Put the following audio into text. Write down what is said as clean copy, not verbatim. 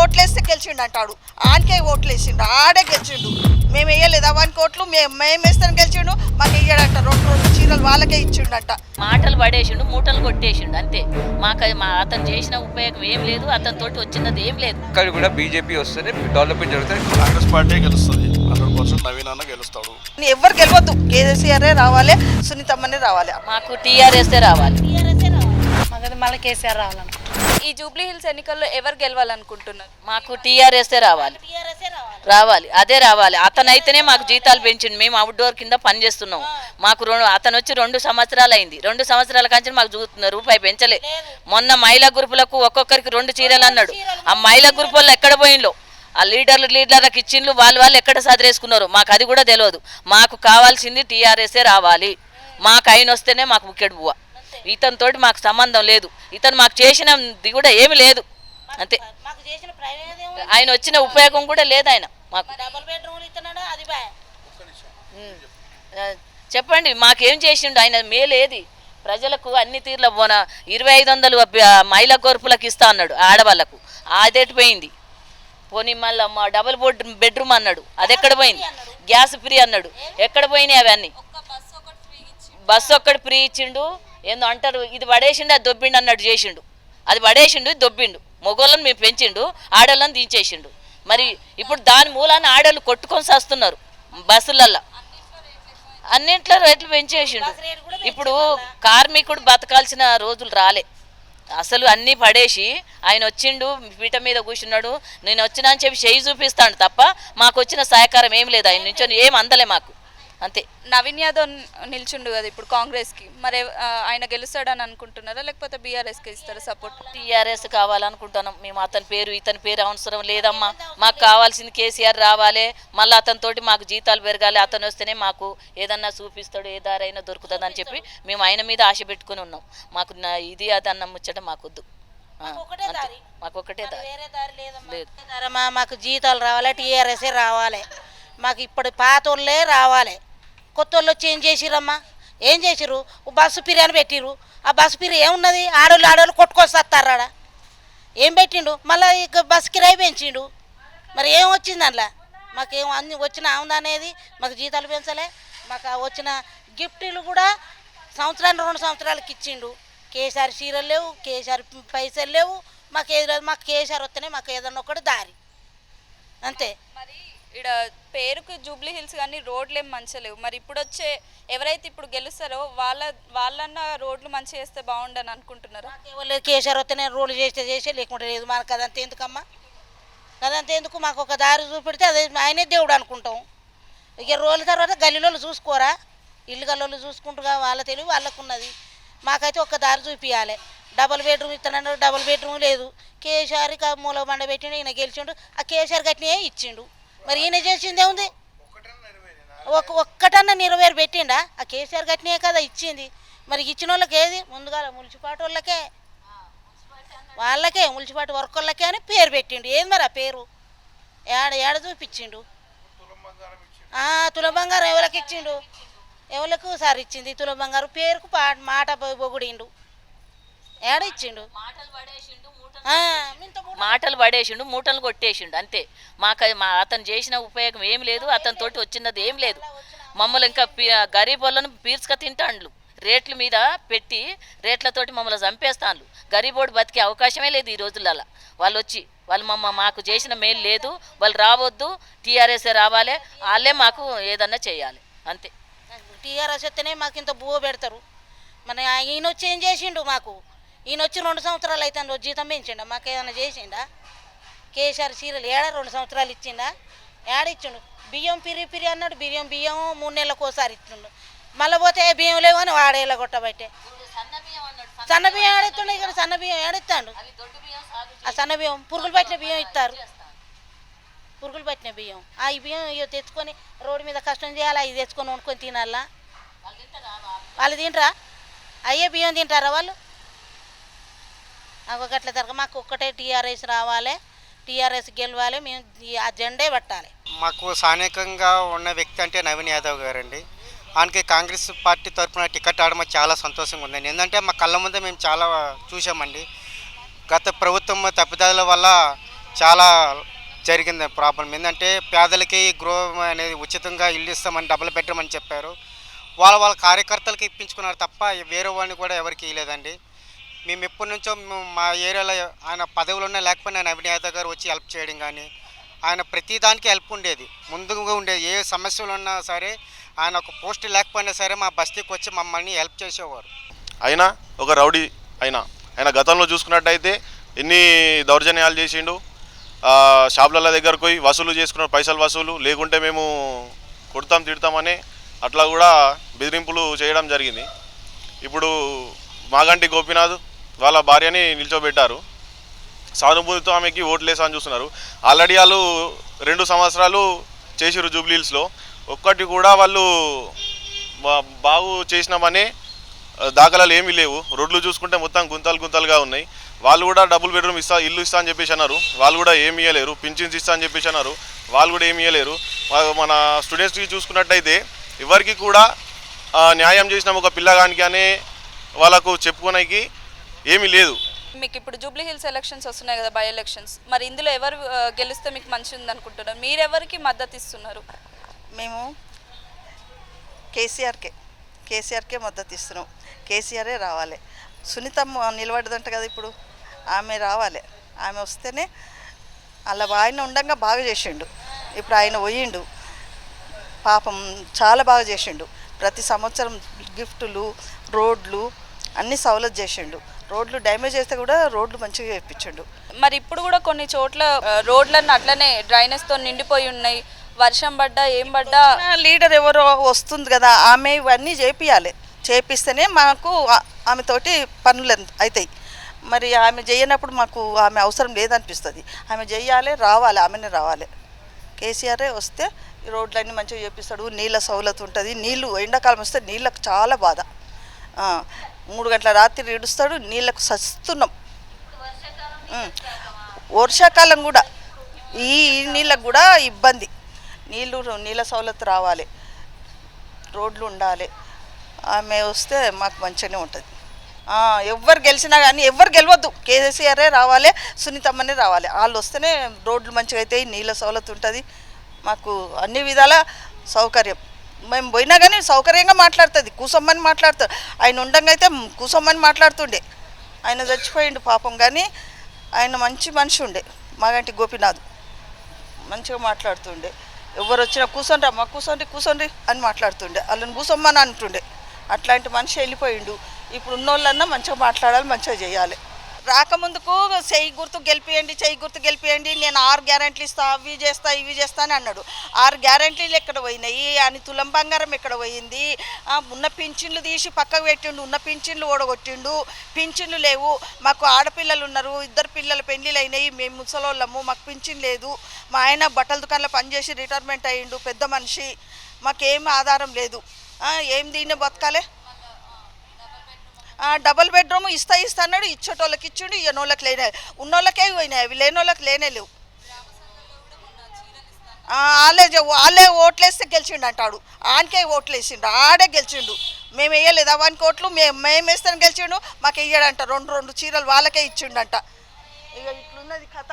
ఓట్లేస్తే గెలిచిండు అంటాడు. ఆనికే ఓట్లేసిండు, ఆడే గెలిచిండు. మేము వేయలేదు అవన్నీ ఓట్లు, మేము వేస్తాను గెలిచిండు. మాకు వేయడంట, రెండు రెండు చీరలు వాళ్ళకే ఇచ్చిండంట. మాటలు పడేసిండు, మూటలు కొట్టేసిండు అంతే. అతను చేసిన ఉపయోగం ఏం లేదు, అతనితోటి వచ్చినది ఏం లేదు. ఇక్కడ కూడా బీజేపీ వస్తేనే డెవలప్మెంట్ జరుగుతుంది. కాంగ్రెస్ పార్టీ గెలుస్తుంది, 100% నవీన్ అన్న గెలుస్తాడు. ఎవరు గెలవద్దు, కేసీఆర్ రావాలి, సునీతమ్మనే రావాలి. మాకు టీఆర్ఎస్ రావాలి. మాకైతే మళ్ళీ కేసీఆర్ రావాలనుకుంటున్నాం. ఈ జూబ్లీ హిల్స్ ఎన్నికల్లో ఎవరు గెలవాలనుకుంటున్నారు? మాకు టీఆర్ఎస్ రావాలి, అదే రావాలి. అతనైతేనే మాకు జీతాలు పెంచిండు. మేము అవుట్డోర్ కింద పని చేస్తున్నాం. మాకు అతను వచ్చి 2 సంవత్సరాలు అయింది. 2 సంవత్సరాల కంచి మాకు రూపాయి పెంచలే. మొన్న మహిళా గ్రూపులకు ఒక్కొక్కరికి 2 చీరలు అన్నాడు. ఆ మహిళా గ్రూప్ వాళ్ళు ఎక్కడ పోయిందో, ఆ లీడర్లకు ఇచ్చిండ్రు, వాళ్ళు ఎక్కడ సదిరేసుకున్నారు మాకు అది కూడా తెలియదు. మాకు కావాల్సింది టీఆర్ఎస్ఏ రావాలి. మాకు ఆయన వస్తేనే మాకు ముఖ్యడు బువ్వ. ఇతనితోటి మాకు సంబంధం లేదు. ఇతను మాకు చేసినది కూడా ఏమి లేదు అంతే. ఆయన వచ్చిన ఉపయోగం కూడా లేదు. ఆయన మాకు చెప్పండి, మాకేం చేసిండు ఆయన? మేలేది ప్రజలకు అన్ని తీర్ల 2500 మహిళా కోర్పులకు ఇస్తా అన్నాడు ఆడవాళ్లకు, అదెట్టిపోయింది. పోనీ మళ్ళీ మా డబుల్ బెడ్రూమ్ అన్నాడు, అది ఎక్కడ పోయింది? గ్యాస్ ఫ్రీ అన్నాడు, ఎక్కడ పోయినాయి అవన్నీ? బస్సు ఒక్కటి ఫ్రీ ఇచ్చిండు. ఏందో అంటారు, ఇది పడేసిండు అది దొబ్బిండు అన్నట్టు చేసిండు. అది పడేసిండు, దొబ్బిండు. మొగోళ్ళని మేము పెంచిండు, ఆడోళ్ళని దించేసిండు. మరి ఇప్పుడు దాని మూలాన ఆడోళ్ళు కొట్టుకొని వస్తున్నారు బస్సులల్లో. అన్నింట్లో రేట్లు పెంచేసిండు. ఇప్పుడు కార్మికుడు బతకాల్సిన రోజులు రాలే అసలు. అన్నీ పడేసి ఆయన వచ్చిండు, పీట మీద కూర్చున్నాడు. నేను వచ్చినా అని చెప్పి చేయి చూపిస్తాడు తప్ప మాకు వచ్చిన సహకారం ఏం లేదు. ఆయన నుంచి ఏం అందలే మాకు అంతే. నవీన్ యాదవ్ నిల్చుండు కదా ఇప్పుడు కాంగ్రెస్కి, మరి ఆయన గెలుస్తాడని అనుకుంటున్నారా లేకపోతే బీఆర్ఎస్కి ఇస్తారా సపోర్ట్? టీఆర్ఎస్ కావాలనుకుంటున్నాం మేము. అతని పేరు ఇతని పేరు అవసరం లేదమ్మా. మాకు కావాల్సింది కేసీఆర్ రావాలి, మళ్ళీ అతనితోటి మాకు జీతాలు పెరగాలి. అతను వస్తేనే మాకు ఏదన్నా చూపిస్తాడు, ఏ దారైనా దొరుకుతుంది అని చెప్పి మేము ఆయన మీద ఆశ పెట్టుకుని ఉన్నాం. మాకు ఇది అదన్న ముచ్చట మాకొద్దు, మాకు ఒకటే దారి లేదు. మాకు జీతాలు రావాలి, టీఆర్ఎస్ఏ రావాలి. మాకు ఇప్పుడు పాత వాళ్ళే రావాలి. కొత్త వాళ్ళు వచ్చి ఏం చేసిరమ్మా? ఏం చేసిరు? బస్సు పిరి అని పెట్టిరు. ఆ బస్సు పిరి ఏమున్నది? ఆడోళ్ళు కొట్టుకొస్తారా? ఏం పెట్టిండు? మళ్ళీ ఇక బస్సు కిరాయి పెంచిండు. మరి ఏం వచ్చింది అందులో? మాకేం అన్ని వచ్చిన ఉందా అనేది? మాకు జీతాలు పెంచలే. మాకు వచ్చిన గిఫ్ట్లు కూడా సంవత్సరానికి 2 సంవత్సరాలకి ఇచ్చిండు. కేసీఆర్ చీరలు లేవు, కేసీఆర్ పైసలు లేవు. మాకు కేసీఆర్ వస్తేనే మాకు ఏదన్నా ఒకటి దారి అంతే. మరి ఇక్కడ పేరుకు జూబ్లీ హిల్స్ కానీ రోడ్లు ఏం మంచిగా లేవు. మరి ఇప్పుడు వచ్చే ఎవరైతే ఇప్పుడు గెలుస్తారో వాళ్ళన్న రోడ్లు మంచిగా చేస్తే బాగుండని అనుకుంటున్నారా? ఎవరు కేసీఆర్ వస్తేనే రోడ్లు చేస్తే లేకుంటే లేదు. మనకు అదంతా ఎందుకమ్మా? అదంతా ఎందుకు? మాకు ఒక దారి చూపెడితే అదే ఆయనే దేవుడు అనుకుంటాం. ఇక రోజుల తర్వాత గల్లీలో చూసుకోరా, ఇల్లు గల్లీలో చూసుకుంటుగా, వాళ్ళ తెలివి వాళ్ళకున్నది. మాకైతే ఒక దారి చూపించాలి. డబుల్ బెడ్రూమ్ ఇస్తానన్నాడు, డబుల్ బెడ్రూమ్ లేదు. కేసీఆర్కి మూల బండ పెట్టిండు, ఈయన గెలిచిండు. ఆ కేసీఆర్ గట్టినే ఇచ్చిండు. మరి ఈయన చేసిందే ఉంది? ఒక్కటన్నా నెరవేరు పెట్టిండా? ఆ కేసీఆర్ గట్టినే కదా ఇచ్చింది. మరి ఇచ్చిన వాళ్ళకి ఏది? ముందుగా మున్సిపాలిటీ వాళ్ళకే మున్సిపాలిటీ వర్క్ వాళ్ళకే అని పేరు పెట్టిండు. ఏది మరి ఆ పేరు? ఏడ చూపించిండు? తుల బంగారం ఎవరికి ఇచ్చిండు? ఎవరికి సార్ ఇచ్చింది తుల బంగారు? పేరుకు మాట బొగుడిండు. ఏడ ఇచ్చిండు? మాటలు పడేసిండు, మూటలు కొట్టేసిండు అంతే. అతను చేసిన ఉపయోగం ఏం లేదు, అతనితోటి వచ్చినది ఏం లేదు. మమ్మల్ని ఇంకా గరీబ్ వాళ్ళను పీల్చుక తింటాండ్లు. రేట్ల మీద పెట్టి రేట్లతోటి మమ్మల్ని చంపేస్తాను. గరీబోడు బతికే అవకాశమే లేదు ఈ రోజులలో. వాళ్ళు మాకు చేసిన మేలు లేదు. వాళ్ళు రావద్దు, టీఆర్ఎస్ రావాలి, వాళ్ళే మాకు ఏదన్నా చేయాలి అంతే. టీఆర్ఎస్ వస్తేనే మాకు ఇంత బువ్వ పెడతారు. మన ఈయన వచ్చి ఏం చేసిండు? మాకు ఈయన వచ్చి 2 సంవత్సరాలు అయితే జీతం పెంచిండా? మాకు ఏమైనా చేసిండా? కేసీఆర్ చీరలు 2 సంవత్సరాలు ఇచ్చిండా? ఇచ్చిండు. బియ్యం పిరి అన్నాడు. బియ్యం 3 నెలలకు ఒకసారి ఇచ్చిండు. మళ్ళీ పోతే బియ్యం లేవు అని వాడేలా కొట్టబట్టే. సన్న బియ్యం ఏడెత్తుండే? ఇక్కడ సన్న బియ్యం ఏడెత్తాడు. ఆ సన్న బియ్యం పురుగులు పట్టిన బియ్యం ఇస్తారు. పురుగులు పట్టిన బియ్యం. ఈ బియ్యం తెచ్చుకొని రోడ్డు మీద కష్టం చేయాలి. ఇది తెచ్చుకొని వండుకొని తినాలా? వాళ్ళు తింటారా? అయ్యే బియ్యం తింటారా వాళ్ళు? గట్ల తరగ మాకు ఒక్కటే టీఆర్ఎస్ రావాలి, టీఆర్ఎస్ గెలవాలి. మేము ఆ జెండే పట్టాలి. మాకు స్థానికంగా ఉన్న వ్యక్తి అంటే నవీన్ యాదవ్ గారండి. ఆయనకి కాంగ్రెస్ పార్టీ తరఫున టికెట్ ఆడడం చాలా సంతోషంగా ఉందండి. ఎందుకంటే మా కళ్ళ ముందే మేము చాలా చూసామండి. గత ప్రభుత్వం తప్పిదాల వల్ల చాలా జరిగింది ప్రాబ్లం. ఏంటంటే పేదలకి గృహం అనేది ఉచితంగా ఇల్లు ఇస్తామని డబుల్ బెడ్రూమ్ అని చెప్పారు. వాళ్ళ కార్యకర్తలకి ఇప్పించుకున్నారు తప్ప వేరే వాళ్ళని కూడా ఎవరికి ఇవ్వలేదండి. మేము ఎప్పటి నుంచో మా ఏరియాలో ఆయన పదవులు ఉన్నా లేకపోయినా నవీన్ యాదవ్ గారు వచ్చి హెల్ప్ చేయడం కానీ, ఆయన ప్రతిదానికి హెల్ప్ ఉండేది, ముందుగా ఉండేది. ఏ సమస్యలు ఉన్నా సరే ఆయన ఒక పోస్ట్ లేకపోయినా సరే మా బస్తీకి వచ్చి మమ్మల్ని హెల్ప్ చేసేవారు. అయినా ఒక రౌడీ ఆయన గతంలో చూసుకున్నట్టయితే ఎన్ని దౌర్జన్యాలు చేసిండు. షాపుల దగ్గరకు పోయి వసూలు చేసుకున్న పైసలు వసూలు, లేకుంటే మేము కొడతాం తిడతామని అట్లా కూడా బెదిరింపులు చేయడం జరిగింది. ఇప్పుడు మాగంటి గోపీనాథ్ వాళ్ళ భార్యని నిల్చోబెట్టారు. సానుభూతితో ఆమెకి ఓట్లేసా అని చూస్తున్నారు. ఆల్రెడీ వాళ్ళు 2 సంవత్సరాలు చేసిరు జూబ్లీహిల్స్లో. ఒక్కటి కూడా వాళ్ళు బాగు చేసినామని దాఖలాలు ఏమీ లేవు. రోడ్లు చూసుకుంటే మొత్తం గుంతలుగా ఉన్నాయి. వాళ్ళు కూడా డబుల్ బెడ్రూమ్ ఇల్లు ఇస్తా అని చెప్పేసి అన్నారు, వాళ్ళు కూడా ఏమి ఇవ్వలేరు. పింఛన్స్ ఇస్తా అని చెప్పేసి అన్నారు, వాళ్ళు కూడా ఏమి ఇవ్వలేరు. మన స్టూడెంట్స్కి చూసుకున్నట్టయితే ఎవరికి కూడా న్యాయం చేసిన ఒక పిల్లగానికి అనే వాళ్ళకు చెప్పుకోడానికి ఏమీ లేదు. మీకు ఇప్పుడు జూబ్లీ హిల్స్ ఎలక్షన్స్ వస్తున్నాయి కదా, బై ఎలక్షన్స్, మరి ఇందులో ఎవరు గెలిస్తే మీకు మంచిగా ఉంది అనుకుంటున్నారు? మీరెవరికి మద్దతు ఇస్తున్నారు? మేము కేసీఆర్కే మద్దతు ఇస్తున్నాం. కేసీఆరే రావాలి. సునీతమ్మ నిలబడదంట కదా, ఇప్పుడు ఆమె రావాలి. ఆమె వస్తేనే అలా ఆయన ఉండగా బాగా చేసిండు. ఇప్పుడు ఆయన పోయిండు, పాపం చాలా బాగా చేసిండు. ప్రతి సంవత్సరం గిఫ్టులు, రోడ్లు అన్నీ సౌలత్ చేసిండు. రోడ్లు డ్యామేజ్ అయితే కూడా రోడ్లు మంచిగా చేయించిండు. మరి ఇప్పుడు కూడా కొన్ని చోట్ల రోడ్లన్నీ అట్లనే డ్రైనేజ్తో నిండిపోయి ఉన్నాయి. వర్షం పడ్డా ఏం పడ్డా లీడర్ ఎవరో వస్తుంది కదా, ఆమె ఇవన్నీ చేపియాలి. చేపిస్తేనే మాకు ఆమెతోటి పనులు అవుతాయి. మరి ఆమె చేయనప్పుడు మాకు ఆమె అవసరం లేదనిపిస్తుంది. ఆమె చేయాలి, రావాలి, ఆమెనే రావాలి. కేసీఆరే వస్తే ఈ రోడ్లన్నీ మంచిగా చేపిస్తాడు. నీళ్ళ సౌలత్ ఉంటుంది. నీళ్ళు ఎండాకాలం వస్తే నీళ్ళకు చాలా బాధ. 3 గంటల రాత్రి ఇడుస్తాడు, నీళ్ళకు సస్తున్నాం. వర్షాకాలం కూడా ఈ నీళ్ళకు కూడా ఇబ్బంది. నీళ్ళ సౌలత్ రావాలి, రోడ్లు ఉండాలి. ఆమె వస్తే మాకు మంచిగానే ఉంటుంది. ఎవరు గెలిచినా కానీ ఎవరు గెలవద్దు, కేసీఆరే రావాలి, సునీతమ్మనే రావాలి. వాళ్ళు వస్తేనే రోడ్లు మంచిగా అవుతాయి, నీళ్ళ సౌలత్ ఉంటుంది. మాకు అన్ని విధాల సౌకర్యం. మేము పోయినా కానీ సౌకర్యంగా మాట్లాడుతుంది, కూసమ్మని మాట్లాడుతుంది. ఆయన ఉండంగా అయితే కూసమ్మని మాట్లాడుతుండే. ఆయన చచ్చిపోయిండు పాపం, కానీ ఆయన మంచి మనిషి ఉండే. మాగంటి గోపీనాథ్ మంచిగా మాట్లాడుతుండే. ఎవరు వచ్చినా కూర్చోండి అమ్మ, కూర్చోండి అని మాట్లాడుతుండే. వాళ్ళని కూసమ్మని అంటుండే. అట్లాంటి మనిషి వెళ్ళిపోయిండు. ఇప్పుడు ఉన్నోళ్ళన్నా మంచిగా మాట్లాడాలి, మంచిగా చేయాలి. రాకముందుకు చెయ్యి గుర్తు గెలిపియండి, నేను 6 గ్యారెంటీలు ఇస్తా, ఇవి చేస్తా అని అన్నాడు. 6 గ్యారెంటీలు ఎక్కడ పోయినాయి? అని తులం బంగారం ఎక్కడ పోయింది? ఉన్న పింఛన్లు తీసి పక్కకు పెట్టిండు, ఉన్న పింఛన్లు ఓడగొట్టిండు. పింఛన్లు లేవు. మాకు ఆడపిల్లలు ఉన్నారు, 2 పిల్లల పెళ్ళిళ్ళు అయినాయి. మేము ముసలోళ్ళము, మాకు పింఛన్ లేదు. మా ఆయన బట్టల దుకాణంలో పనిచేసి రిటైర్మెంట్ అయ్యిండు, పెద్ద మనిషి. మాకేం ఆధారం లేదు. ఏం దీన్ని బతకాలి? డబుల్ బెడ్రూమ్ ఇస్తా అన్నాడు. ఇచ్చేటోళ్ళకి ఇచ్చిండు, ఇయ్యనోళ్ళకి లేనే. ఉన్నోళ్ళకే పోయినాయి, అవి లేనోళ్ళకి లేనే లేవు. వాళ్ళే ఓట్లేస్తే గెలిచిండు అంటాడు. ఆయనకే ఓట్లేసిండు, ఆడే గెలిచిండు. మేము వేయలేదు 1 కోట్లు, మేము వేస్తాను గెలిచిండు. మాకు వేయడంట. 2 చీరలు వాళ్ళకే ఇచ్చిండంట. ఇక ఇట్లున్నది కథ.